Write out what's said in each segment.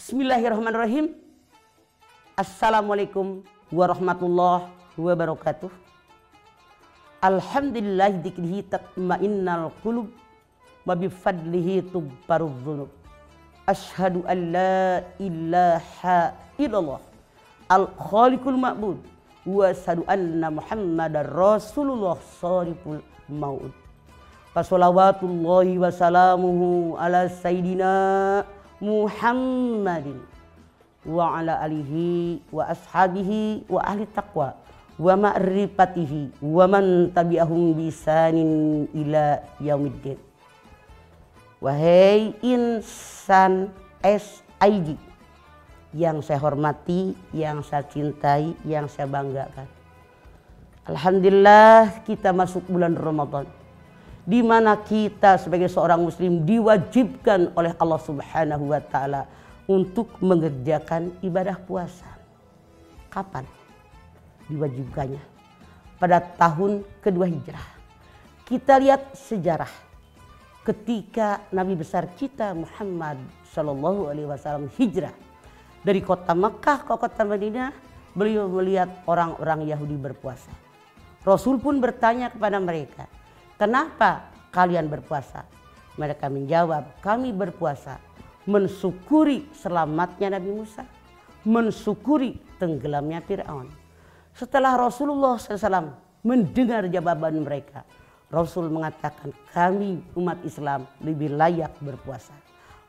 Bismillahirrahmanirrahim. Assalamualaikum warahmatullahi wabarakatuh. Alhamdulillah dzikrihi tatma'innal qulub wa bifadlihi tubbarudz dzunub. Asyhadu an la ilaha illallah al-khaliqul ma'bud wa asyhadu anna Muhammadar Rasulullah shariful maud. Wassalawatullahi wassalamuhu ala sayyidina Muhammadin wa ala alihi wa ashabihi wa ahli taqwa wa ma'rifatihi wa man tabi'ahum bisanin ila yaumiddin. Wahai insan SIG yang saya hormati, yang saya cintai, yang saya banggakan. Alhamdulillah kita masuk bulan Ramadan, di mana kita sebagai seorang muslim diwajibkan oleh Allah Subhanahu wa taala untuk mengerjakan ibadah puasa. Kapan diwajibkannya? Pada tahun kedua hijrah. Kita lihat sejarah ketika Nabi besar kita Muhammad sallallahu alaihi wasallam hijrah dari kota Mekah ke kota Madinah, beliau melihat orang-orang Yahudi berpuasa. Rasul pun bertanya kepada mereka, "Kenapa kalian berpuasa?" Mereka menjawab, "Kami berpuasa mensyukuri selamatnya Nabi Musa, mensyukuri tenggelamnya Fir'aun." Setelah Rasulullah SAW mendengar jawaban mereka, Rasul mengatakan, "Kami umat Islam lebih layak berpuasa."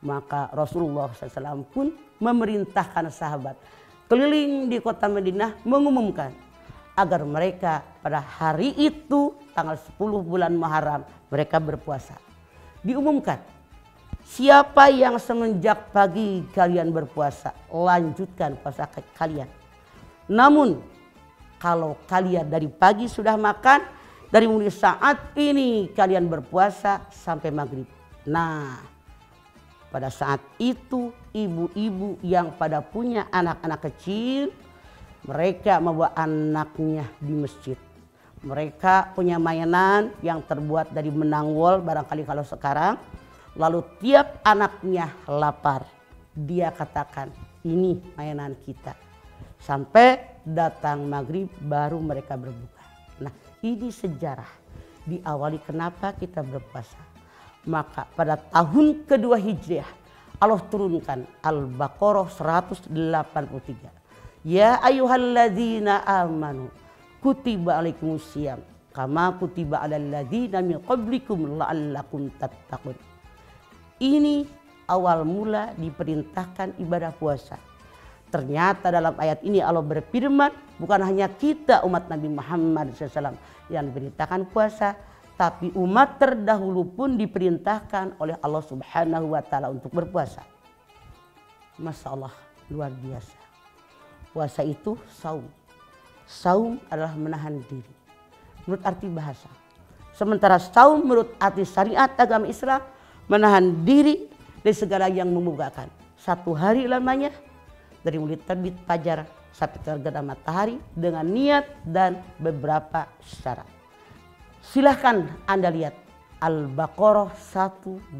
Maka Rasulullah SAW pun memerintahkan sahabat keliling di kota Madinah mengumumkan agar mereka pada hari itu tanggal 10 bulan Muharram mereka berpuasa. Diumumkan, siapa yang semenjak pagi kalian berpuasa, lanjutkan puasa kalian. Namun kalau kalian dari pagi sudah makan, dari mulai saat ini kalian berpuasa sampai maghrib. Nah, pada saat itu ibu-ibu yang pada punya anak-anak kecil, mereka membawa anaknya di masjid. Mereka punya mainan yang terbuat dari benang wol barangkali kalau sekarang. Lalu tiap anaknya lapar, dia katakan, "Ini mainan kita." Sampai datang maghrib baru mereka berbuka. Nah, ini sejarah diawali kenapa kita berpuasa. Maka pada tahun kedua hijriah Allah turunkan Al-Baqarah 183. Ya ayyuhalladzina amanu kutiba alaikumusiyam kama kutiba alal ladzina min qablikum la'allakum tattaqun. Ini awal mula diperintahkan ibadah puasa. Ternyata dalam ayat ini Allah berfirman, bukan hanya kita umat Nabi Muhammad SAW yang diperintahkan puasa, tapi umat terdahulu pun diperintahkan oleh Allah Subhanahu wa taala untuk berpuasa. Masya Allah, luar biasa. Puasa itu saum. Saum adalah menahan diri menurut arti bahasa. Sementara saum menurut arti syariat agama Islam menahan diri dari segala yang membukakan. 1 hari lamanya dari mulai terbit fajar sampai tergedam matahari dengan niat dan beberapa syarat. Silahkan Anda lihat Al-Baqarah 187.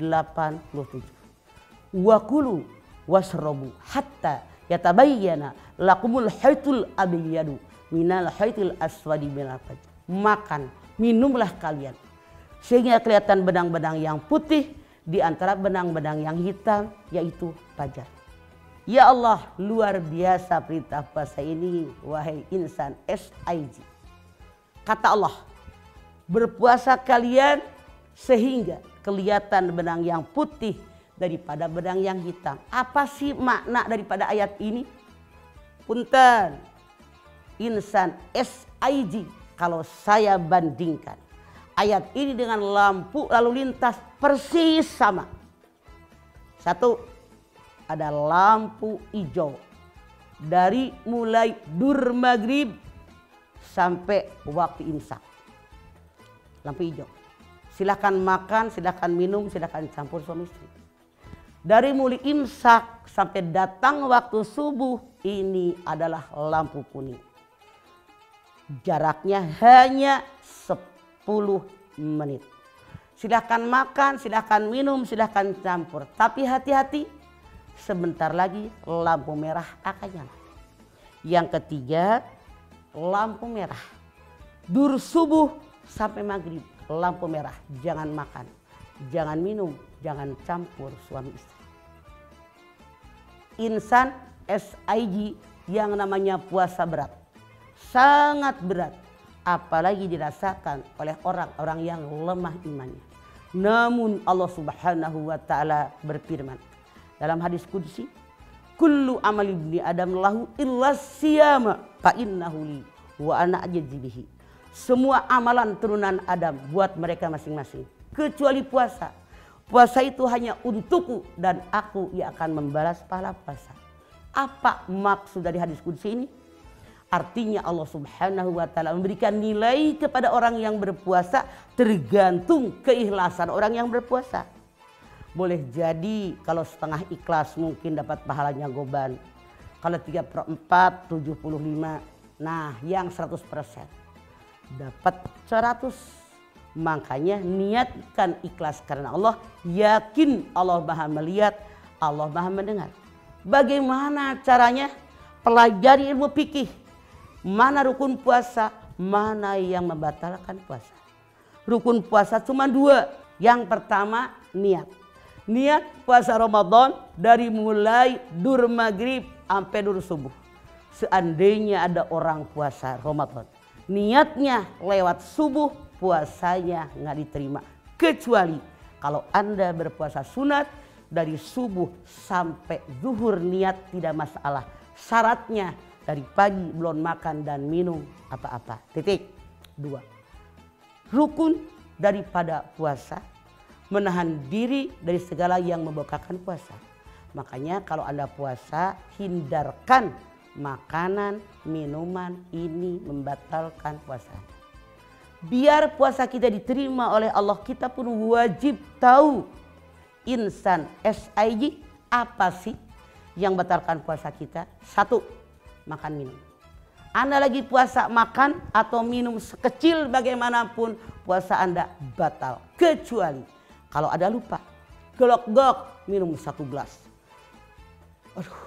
Wa kulu wasrobu hatta yatabayyana lakumul khaytul abyadu minal khaytil aswadi minal fajr. Makan, minumlah kalian sehingga kelihatan benang-benang yang putih di antara benang-benang yang hitam, yaitu fajar. Ya Allah, luar biasa perintah puasa ini, wahai insan SIG. Kata Allah, berpuasa kalian sehingga kelihatan benang yang putih daripada benang yang hitam. Apa sih makna daripada ayat ini? Punten, insan SIG, kalau saya bandingkan ayat ini dengan lampu lalu lintas persis sama. Satu, ada lampu hijau dari mulai dur maghrib sampai waktu imsak. Lampu hijau. Silakan makan, silakan minum, silakan campur suami istri. Dari mulai imsak sampai datang waktu subuh, ini adalah lampu kuning. Jaraknya hanya 10 menit. Silakan makan, silakan minum, silakan campur. Tapi hati-hati, sebentar lagi lampu merah akan nyala. Yang ketiga, lampu merah. Dur subuh sampai maghrib, lampu merah. Jangan makan, jangan minum, jangan campur suami istri. Insan SIG yang namanya puasa berat, sangat berat, apalagi dirasakan oleh orang-orang yang lemah imannya. Namun Allah Subhanahu wa taala berfirman dalam hadis qudsi, kullu amali ibni adam lahu illa siyama fa innahu li wa ana ajzi bihi. Semua amalan turunan Adam buat mereka masing-masing kecuali puasa. Puasa itu hanya untukku dan aku yang akan membalas pahala puasa. Apa maksud dari hadis qudsi ini? Artinya Allah Subhanahu wa taala memberikan nilai kepada orang yang berpuasa tergantung keikhlasan orang yang berpuasa. Boleh jadi kalau setengah ikhlas mungkin dapat pahalanya goban. Kalau 3/4 75. Nah, yang 100% dapat 100. Makanya niatkan ikhlas karena Allah, yakin Allah Maha melihat, Allah Maha mendengar. Bagaimana caranya? Pelajari ilmu fikih. Mana rukun puasa, mana yang membatalkan puasa. Rukun puasa cuma 2. Yang pertama niat. Niat puasa Ramadan dari mulai dur maghrib sampai dur subuh. Seandainya ada orang puasa Ramadan, niatnya lewat subuh, puasanya nggak diterima. Kecuali kalau Anda berpuasa sunat dari subuh sampai zuhur niat tidak masalah. Syaratnya dari pagi belum makan dan minum apa-apa. Titik. 2. Rukun daripada puasa, menahan diri dari segala yang membatalkan puasa. Makanya kalau Anda puasa, hindarkan makanan, minuman ini membatalkan puasa. Biar puasa kita diterima oleh Allah, kita pun wajib tahu insan SIG apa sih yang batalkan puasa kita. 1, makan minum. Anda lagi puasa, makan atau minum sekecil bagaimanapun puasa Anda batal. Kecuali kalau ada lupa, gelok-gelok minum 1 gelas. Aduh,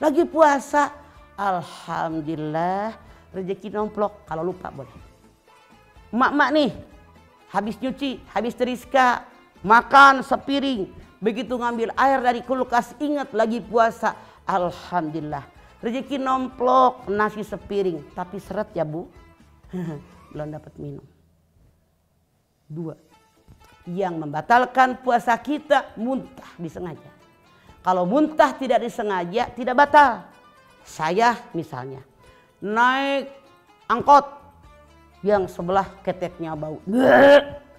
lagi puasa, alhamdulillah rezeki nomplok. Kalau lupa boleh. Mak-mak nih, habis nyuci, habis teriska, makan sepiring. Begitu ngambil air dari kulkas, ingat lagi puasa. Alhamdulillah, rezeki nomplok, nasi sepiring. Tapi seret ya bu, belum dapat minum. 2, yang membatalkan puasa kita muntah disengaja. Kalau muntah tidak disengaja, tidak batal. Saya misalnya naik angkot, yang sebelah keteknya bau,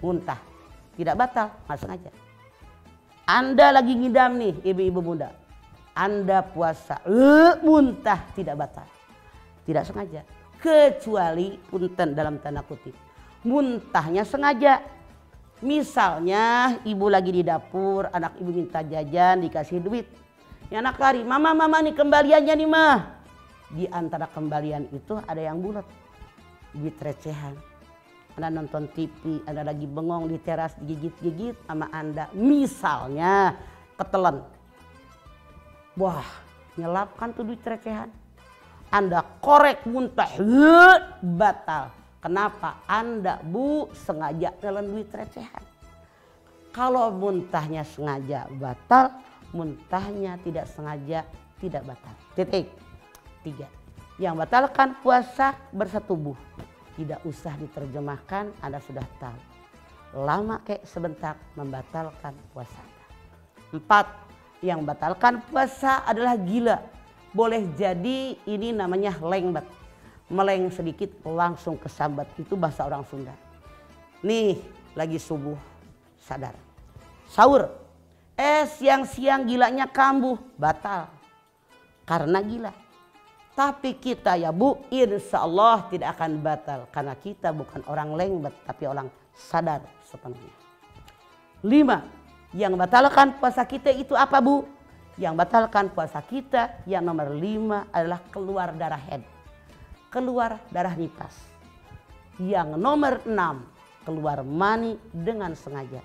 muntah, tidak batal, nggak sengaja. Anda lagi ngidam nih ibu-ibu muda, Anda puasa, muntah, tidak batal, tidak sengaja. Kecuali punten dalam tanda kutip, muntahnya sengaja. Misalnya ibu lagi di dapur, anak ibu minta jajan, dikasih duit, ya anak lari, mama nih kembaliannya nih mah. Di antara kembalian itu ada yang bulat, duit recehan. Anda nonton TV, Anda lagi bengong di teras, digigit-gigit sama Anda. Misalnya ketelan. Wah, nyelapkan tuh duit recehan. Anda korek muntah, batal. Kenapa? Anda bu sengaja nelan duit recehan. Kalau muntahnya sengaja batal, muntahnya tidak sengaja tidak batal. Titik. 3. Yang batalkan puasa bersetubuh. Tidak usah diterjemahkan, Anda sudah tahu. Lama kayak sebentar membatalkan puasa. 4. Yang batalkan puasa adalah gila. Boleh jadi ini namanya lengbat. Meleng sedikit langsung kesambat. Itu bahasa orang Sunda. Nih lagi subuh sadar. Sahur. Siang-siang gilanya kambuh. Batal. Karena gila. Tapi kita ya bu, insya Allah tidak akan batal. Karena kita bukan orang lengbat, tapi orang sadar sepenuhnya. 5. Yang batalkan puasa kita itu apa bu? Yang batalkan puasa kita yang nomor 5 adalah keluar darah haid. Keluar darah nifas. Yang nomor 6, keluar mani dengan sengaja.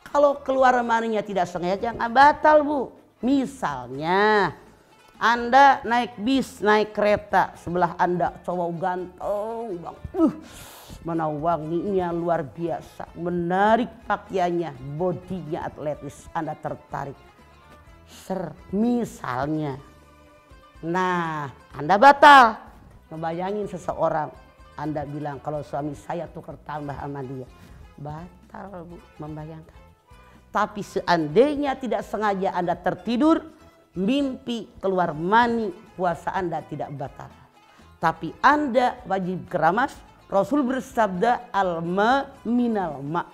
Kalau keluar maninya tidak sengaja nggak batal bu. Misalnya Anda naik bis, naik kereta, sebelah Anda cowok ganteng bang, mana wanginya luar biasa, menarik pakaiannya, bodinya atletis, Anda tertarik. Misalnya, nah Anda batal, ngebayangin seseorang, Anda bilang kalau suami saya tukar tambah sama dia, batal Bu membayangkan. Tapi seandainya tidak sengaja Anda tertidur, mimpi keluar mani, puasa Anda tidak batal. Tapi Anda wajib keramas. Rasul bersabda al-ma minal ma.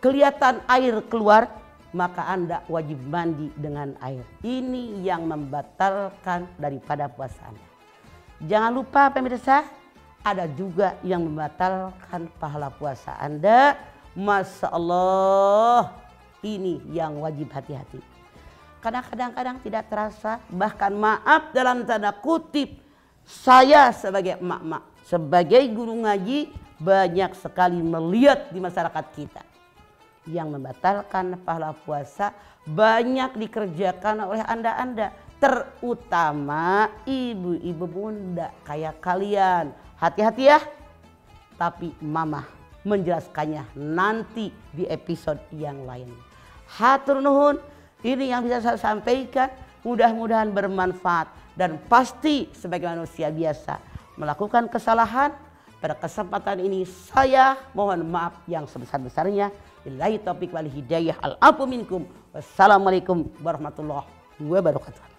Kelihatan air keluar, maka Anda wajib mandi dengan air. Ini yang membatalkan daripada puasa Anda. Jangan lupa pemirsa, ada juga yang membatalkan pahala puasa Anda. Masya Allah, ini yang wajib hati-hati. Karena kadang-kadang tidak terasa, bahkan maaf dalam tanda kutip, saya sebagai emak-emak, sebagai guru ngaji, banyak sekali melihat di masyarakat kita yang membatalkan pahala puasa banyak dikerjakan oleh Anda-Anda, terutama ibu-ibu bunda kayak kalian. Hati-hati ya. Tapi mama menjelaskannya nanti di episode yang lain. Hatur nuhun, ini yang bisa saya sampaikan, mudah-mudahan bermanfaat dan pasti sebagai manusia biasa melakukan kesalahan. Pada kesempatan ini saya mohon maaf yang sebesar-besarnya. Billahi taufiq wal hidayah. Al-afu minkum. Wassalamualaikum warahmatullahi wabarakatuh.